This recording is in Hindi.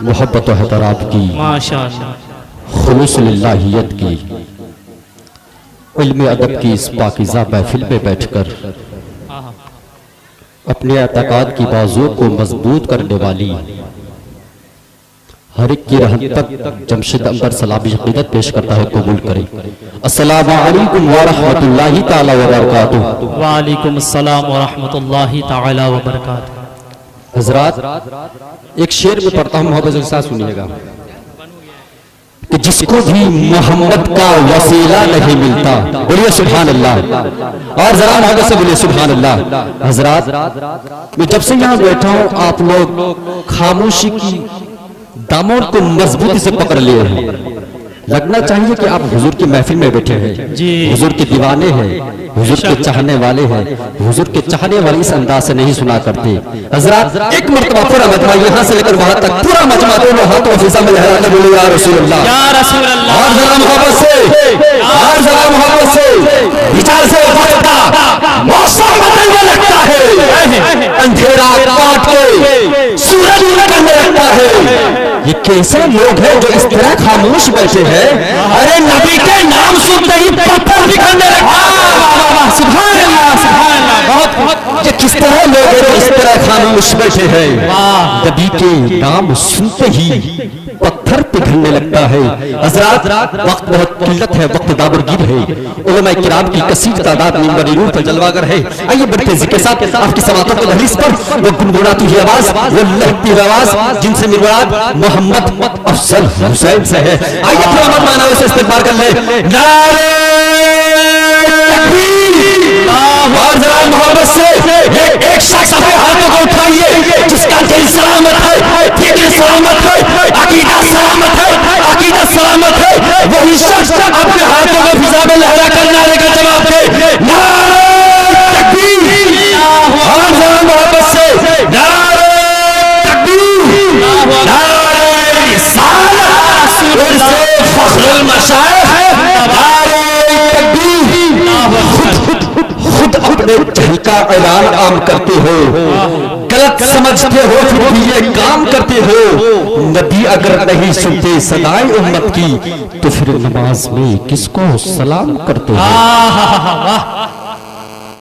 मोहब्बत व एहतराम की, माशाअल्लाह, खुलूस लिल्लाहियत की, इल्म अदब की इस पाकीज़ा महफिल में बैठकर अपने एतकाद की बाजुओं को मजबूत करने वाली हर एक की रहत तक जमशेद अंबर सलामी अक़ीदत पेश करता है, कबूल करें। अस्सलामु अलैकुम व रहमतुल्लाहि तआला व बरकातुहू। वालेकुम अस्सलाम व रहमतुल्लाहि तआला व बरकातुहू। हजरात, एक शेर में पढ़ता हूँ, मोहब्बत के साथ सुनिएगा कि जिसको भी मोहम्मद का वसीला नहीं मिलता, बोलिए सुभान अल्लाह, और जरा मोहब्बत से बोलिए सुभान अल्लाह। हजरात, मैं जब से यहाँ बैठा हूँ आप लोग खामोशी की दामन को मजबूती से पकड़ लिए हैं। लगना चाहिए कि आप हुजूर की महफिल में बैठे हैं, हुजूर के दीवाने हैं, हुजूर के चाहने वाले हैं। हुजूर के चाहने वाले इस अंदाज से नहीं सुना करते। हजरात, एक मर्तबा पूरा मजमा यहाँ से लेकर वहां तक पूरा मजमा दोनों हाथों फिजा में लहरा कर बोले या रसूल अल्लाह, या रसूल अल्लाह। और जरा मोहब्बत से, और जरा मोहब्बत से, विचार से वक्त का मौसम बदलने लगता है, अंधेरा काट के सूरज निकलने लगता है। ये कैसे लोग हैं जो इस तरह खामोश बैठे हैं? अरे नबी के नाम सुनते ही पत्थर निकलने लगता है। सुभान अल्लाह, सुभान अल्लाह। बहुत ये किस तरह लोग हैं जो इस तरह खामोश बैठे हैं? नबी के नाम सुनते ही पत्थर पिघलने लगता है। हज़रात, वक्त बहुत किल्लत है, वक्त दाबरगीर है। उलमा किराम की कसीर तादाद मिंबर नूर पर जलवागर है। आइए बढ़ते जिक्र के साथ आपकी समातों के दहलीज पर वो गुनगुनाती हुई आवाज, वो लहती हुई आवाज जिनसे मुराद मोहम्मद अफजल हुसैन से है। आइए थोड़ा मत माना उसे इस्तेमाल कर ले। नारे तकबीर, और जरा मोहब्बत से एक शख्स अपने हाथों को उठाइए जिसका दिल सलामत है, फिक्र सलामत है, अकीदा सलामत है, अकीदा सलामत है। वही शख्स अपने हाथों को फिजा में लहरा कर नारे का जवाब दे। नारे तकबीर, और जरा मोहब्बत से नारे तकबीर, नारे रिसालत, इरसे फख्रुल मशाइख, नारे तकबीर। खुद अपने जहल का ऐलान आम करते हो, गलत समझते हो फिर भी ये काम करते हो। नबी अगर नहीं सुनते सदाए उम्मत की तो फिर नमाज में किसको सलाम करते हो?